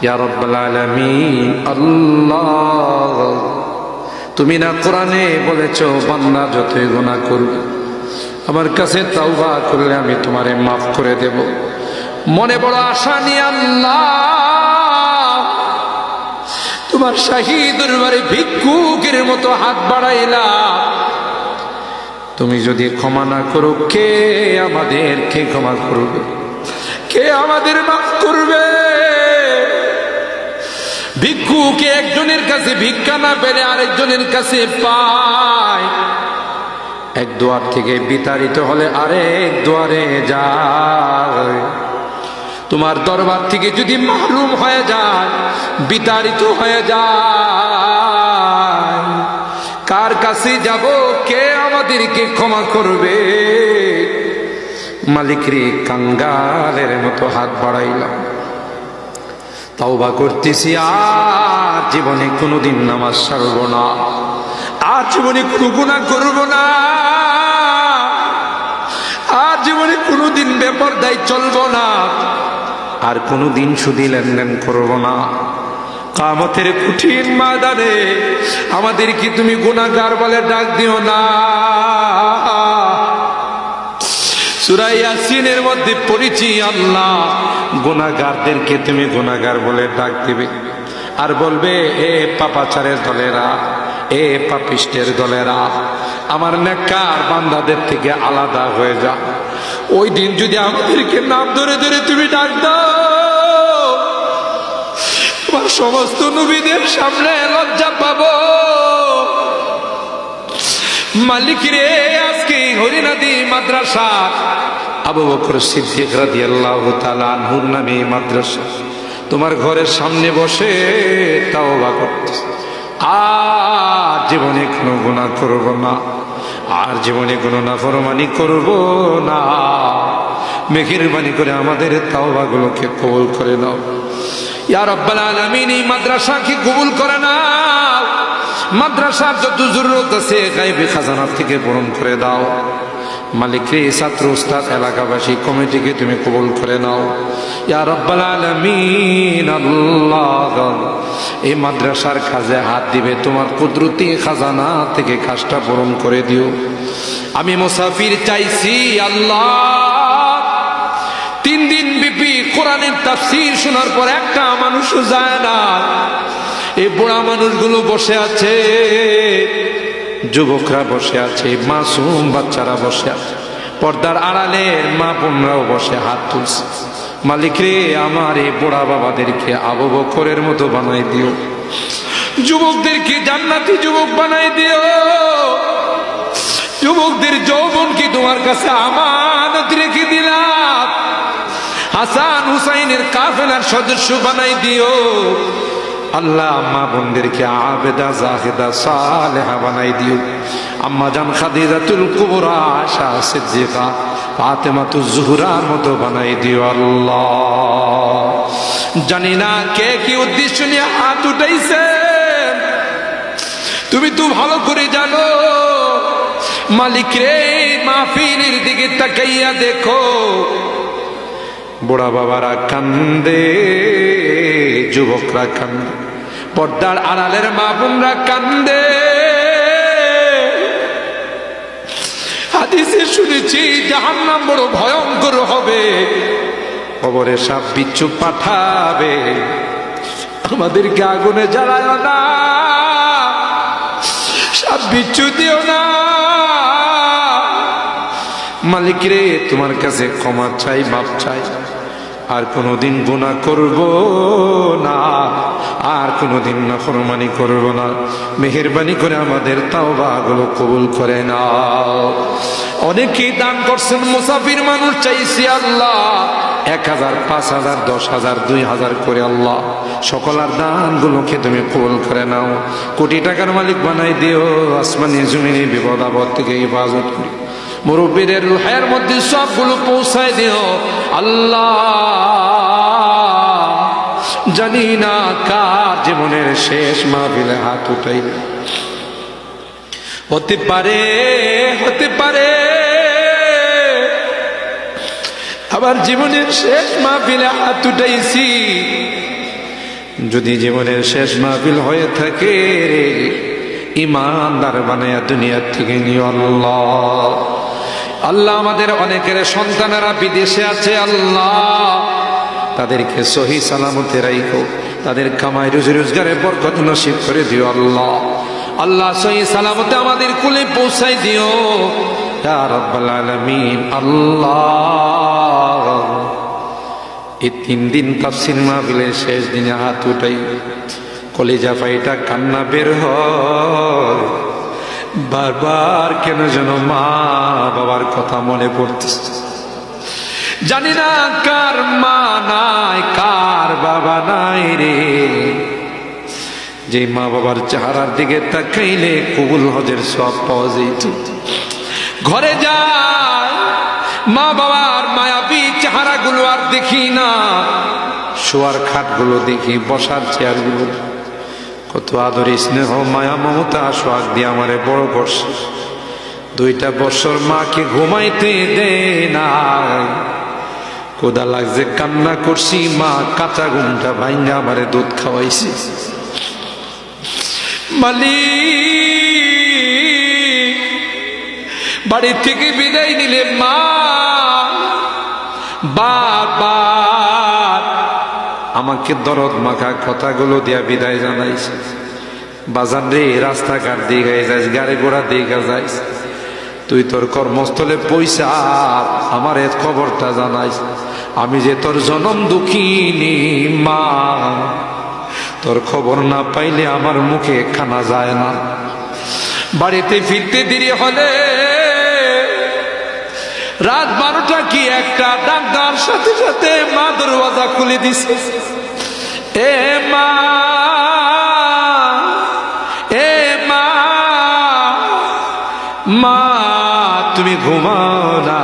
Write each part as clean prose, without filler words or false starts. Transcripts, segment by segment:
ইয়া রাব্বাল আলামিন। আল্লাহ, তুমি না কোরআনে বলেছো বান্দা যতই গুনাহ করবে আমার কাছে তাওবা করলে আমি তোমারে মাফ করে দেব। মনে বড় আশা নিয়ে আল্লাহ তোমার শাহী দরবারে ভিক্ষুকের মতো হাত বাড়াইলাম। তুমি যদি ক্ষমা না করো, কে আমাদেরকে ক্ষমা করবে? কে আমাদের মাফ করবে? ভিক্ষুকে একজনের কাছে ভিক্ষা না পেলে আরেকজনের কাছে পায়। এক দুয়ার থেকে বিতাড়িত হলে আরেক দুয়ারে যায়। তোমার দরবার থেকে যদি মাহরুম হয়ে যায়, বিতাড়িত হয়ে যায়, কার কাছে যাব? কে আমাদেরকে ক্ষমা করবে? মালিক রে, কাঙ্গালের মতো হাত বাড়াইলাম, তাওবা করতেছি, আর জীবনে কোনোদিন নামাজ ছাড়ব না, আর জীবনে কোনো গুনাহ করব না, আর জীবনে কোনোদিন বেপরদায় চলব না, আর কোনোদিন সুদি লেনদেন করব না। কিয়ামতের কঠিন ময়দানে আমাদেরকে তুমি গুনাহগার বলে ডাক দিও না। সূরা ইয়াসিনের মধ্যে পড়েছি, আল্লাহ গুনাহগারদেরকে তুমি গুনাহগার বলে ডাক দিবে, আর বলবে, এ পাপাচারের দলেরা, এ পাপিষ্টের দলেরা, আমার নেককার বান্দাদের থেকে আলাদা হয়ে যা। ওই দিন যদি আমাদেরকে নাম ধরে ধরে তুমি ডাক দাও, তোমার সমস্ত নবীদের সামনে লজ্জা পাবো। মালিক রে, আজকে হরিনাদি মাদ্রাসা আবু বকর সিদ্দিক রাদিয়াল্লাহু তাআলা আনহুর নামে মাদ্রাসা তোমার ঘরের সামনে বসে তাওবা করতেছি, আর জীবনে কোনো গুনাহ করব না, আর জীবনে কোনো নাফরমানি করব না। মেহেরবানি করে আমাদের তাওবাগুলোকে কবুল করে নাও ইয়া রাব্বাল আলামিন। এই মাদ্রাসাকে কবুল করে নাও, মাদ্রাসার যত জরুরত আছে গায়বী খাজানা থেকে পূরণ করে দাও। মালিক রে, ছাত্র উস্তাদ এলাকাবাসী কমিটিকে তুমি কবুল করে নাও ইয়া রাব্বাল আলামিন। আল্লাহ, এই মাদ্রাসার কাজে হাত দিবে তোমার কুদরতি খাজানা থেকে কাজটা পূরণ করে দিও। আমি মুসাফির চাইছি আল্লাহ, 3 দিন ব্যাপী কোরআনের তাফসীর শোনার পর একটা মানুষও যায় না। এই বুড়া মানুষগুলো বসে আছে, যুবকরা বসে আছে, মাসুম বাচ্চারা বসে আছে, পর্দার আড়ালের মা বোনরাও বসে হাত তুলছে। মালিক রে, আমার এই বুড়া বাবাদেরকে আবু বকরের মতো বানাই দিও, যুবকদেরকে জান্নাতি যুবক বানাই দিও, যুবকদের যৌবনকে তোমার কাছে আমানত রেখে দিলাম, হাসান হুসাইনের কাফেলার সদস্য বানাই দিও। আল্লাহ, মা বোনদেরকে আবেদা জাহেদা সালেহা বানাই দিও। আম্মা জান খাদিজাতুল কুবরা আয়েশা সিদ্দিকা ফাতেমাতুজ জোহরার মতো বানাই দিও আল্লাহ। জানি না কে কি উদ্দেশ্য নিয়ে হাত উঠাইছেন, তুমি তো ভালো করে জানো। মালিক রে, মাহফিলের দিকে তাকাইয়া দেখো, বুড়া বাবারা কান্দে, যুবকরা কান্দে, পর্দার আড়ালের মা বোনরা কান্দে। হাদিসে শুনেছি জাহান্নাম বড় ভয়ঙ্কর হবে, কবরে সাপ বিচ্ছু পাঠাবে। আমাদেরকে আগুনে জ্বালায় না, সাপ বিচ্ছু দিও না। মালিক রে, তোমার কাছে ক্ষমা চাই, মাপ চাই, আর কোনোদিন গুনাহ করব না, আর কোনোদিন নাফরমানি করব না। মেহেরবানি করে আমাদের তাওবাগুলো কবুল করে নাও। অনেকেই দান করছেন, মুসাফির মানুষ চাইছি আল্লাহ 1000, 5000, 10,000, 2000 করে আল্লাহ সকলের দানগুলোকে তুমি কবুল করে নাও। কোটি টাকার মালিক বানাই দিও, আসমানি জমিনে বিপদ আপদ থেকে হেফাজত করি। মুরব্বীদের রুহের মধ্যে সবগুলো পৌঁছায় দিও আল্লাহ। জানি না কার জীবনের শেষ মাহফিলে হাত উঠাইবে, হতে পারে আবার জীবনের শেষ মাহফিলে হাত উঠাইছি, যদি জীবনের শেষ মাহফিল হয়ে থাকে, ইমানদার বানায়া দুনিয়ার থেকে নিও আল্লাহ। আল্লাহ আমাদের অনেকের সন্তানেরা বিদেশে আছে, আল্লাহ তাদেরকে সহি সালামতে রাখো, তাদের কামাই রুজি রোজগারে বরকত নসিব করে দিও আল্লাহ। আল্লাহ সহি সালামতে আমাদের কুলে পৌঁছাই দিও ইয়া রাব্বাল আলামিন। আল্লাহ এই 3 দিন তাফসীর মাহফিলের শেষ দিনে হাত উঠাই কলিজা ফাইটা কান্না বের হয়, বারবার কেন যেন মা বাবার কথা মনে পড়তেছে। জানি না কার মা নাই কার বাবা নাই রে, যে মা বাবার চেহারার দিকে তাকাইলে কবুল হজের সওয়াব পাওয়া যেত। ঘরে যায় মা বাবার মায়াবী চেহারাগুলো আর দেখি না, শোয়ার খাটগুলো দেখি, বসার চেয়ারগুলো, কত আদর স্নেহ মায়া মমতা সোহাগ দিয়ে আমারে বড় করছে। 2টা বছর মাকে ঘুমাইতে দে না, কোদা লাগছে কান্না করছি, মা কাঁচা ঘুমটা ভাঙ্গা আমারে দুধ খাওয়াইছে। মালিক বাড়ি থেকে বিদায় নিলে মা বারবার আমাকে দরদ মাখা কথাগুলো দিয়া বিদায় জানাইছে। বাজার রে, রাস্তাঘাট দিকে যাইস, গাড়ি ঘোড়া দিকে যাইস, তুই তোর কর্মস্থলে পয়সা আমার এ খবরটা জানাইস, আমি যে তোর জনম দুঃখিনী মা, তোর খবর না পাইলে আমার মুখে খানা যায় না। বাড়িতে ফিরতে দেরি হলে রাত 12টা কি 1টা ডাক্তার সাথে সাথে মা দরওয়াজা খুলে দিছে। এ মা, এ মা, মা তুমি ঘুমাও না?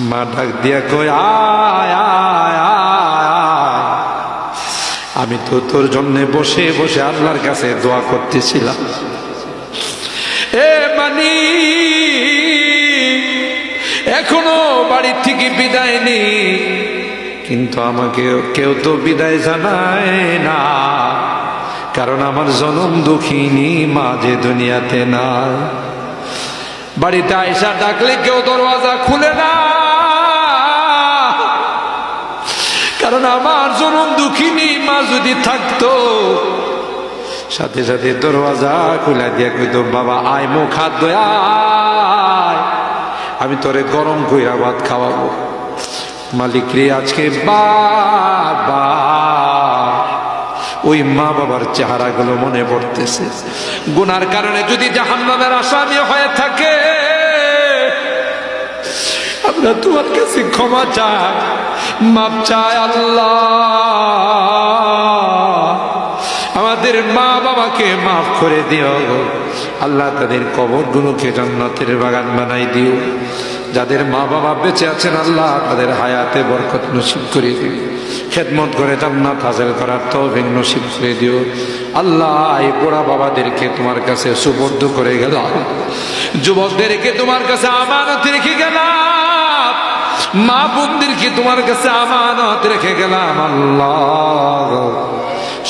মা ডাক দিয়া কই আয় আয় আয়, আমি তো তোর জন্য বসে বসে আল্লাহর কাছে দোয়া করতেছিলাম। এ মানি এখনো বাড়ি থেকে বিদায় নেই, কিন্তু আমাকে কেউ তো বিদায় জানায় না, কারণ আমার জনম দুঃখিনী মা যে দুনিয়াতে নাই। বাড়িতে আয়সা ডাকলে কেউ দরওয়াজা খুলে না, কারণ আমার জনম দুঃখিনী মা যদি থাকতো সাথে সাথে দরওয়াজা খুলে দিয়া কইতো বাবা আয় মুখ হাত ধোয়া, আমি তোরে গরম কইরা ভাত খাওয়াবো। মালিক রে, আজকে বারবার ওই মা বাবার চেহারাগুলো মনে পড়তেছে। গুনার কারণে যদি জাহান্নামের আসামি হয়ে থাকে, আমরা তোমার কাছে ক্ষমা চাই, মাপ চাই আল্লাহ। আমাদের মা বাবাকে মাফ করে দিও আল্লাহ, তাদের কবরগুলোকে জান্নাতের বাগান বানাই দিও। যাদের মা বাবা বেঁচে আছেন আল্লাহ তাদের হায়াতে বরকত নসিব করে দিও, খেদমত করে জান্নাত হাসিল করার তৌফিক নসিব করে দিও আল্লাহ। এই বুড়া বাবাদেরকে তোমার কাছে সুবর্দ করে গেলাম, যুবকদেরকে তোমার কাছে আমানত রেখে গেলাম, মা বোনদেরকে তোমার কাছে আমানত রেখে গেলাম আল্লাহ।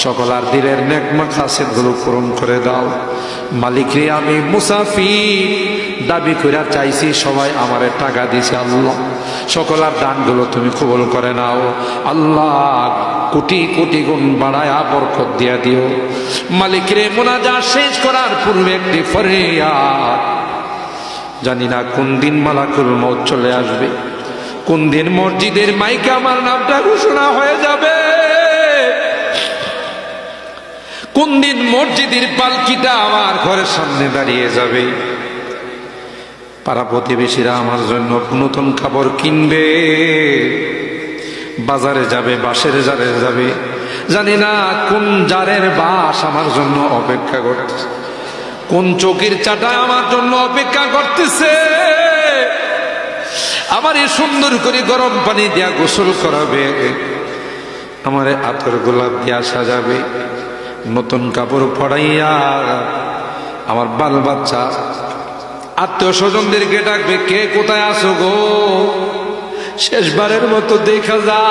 সকলার দিলের নেক মাকাসিদ গুলো পূরণ করে দাও মালিক রে। আমি মুসাফির, দাবি কইরা চাইছি, সবাই আমারে টাকা দিছে আল্লাহ, সকলার দানগুলো তুমি কবুল করে নাও আল্লাহ। কোটি কোটি গুণ বাড়ায়া বরকত দিয়া দিও মালিক রে। মুনাজাত শেষ করার পূর্বে একটি ফরিয়াদ, জানি না কোন দিন মালাকুল মউত চলে আসবে, কোন দিন মসজিদের মাইকে আমার নামটা ঘোষণা হয়ে যাবে, কোন দিন মসজিদের পালকিটা আমার ঘরের সামনে দাঁড়িয়ে যাবে। পাড়া প্রতিবেশীরা আমার জন্য নতুন কাপড় কিনবে, বাজারে যাবে, বাঁশের জারে যাবে, জানি না কোন জারের বাঁশ আমার জন্য অপেক্ষা করতেছে, কোন চকির চাটা আমার জন্য অপেক্ষা করতেছে। আমার এই সুন্দর করে গরম পানি দিয়া গোসল করাবে, আমার আতর গোলাপ দিয়া সাজাবে, নতুন কাপড় পরাইয়া আমার বাল বাচ্চা আত্মীয় স্বজনদেরকে ডাকবে, কে কোথায় আছো গো, শেষবারের মতো দেখা যা।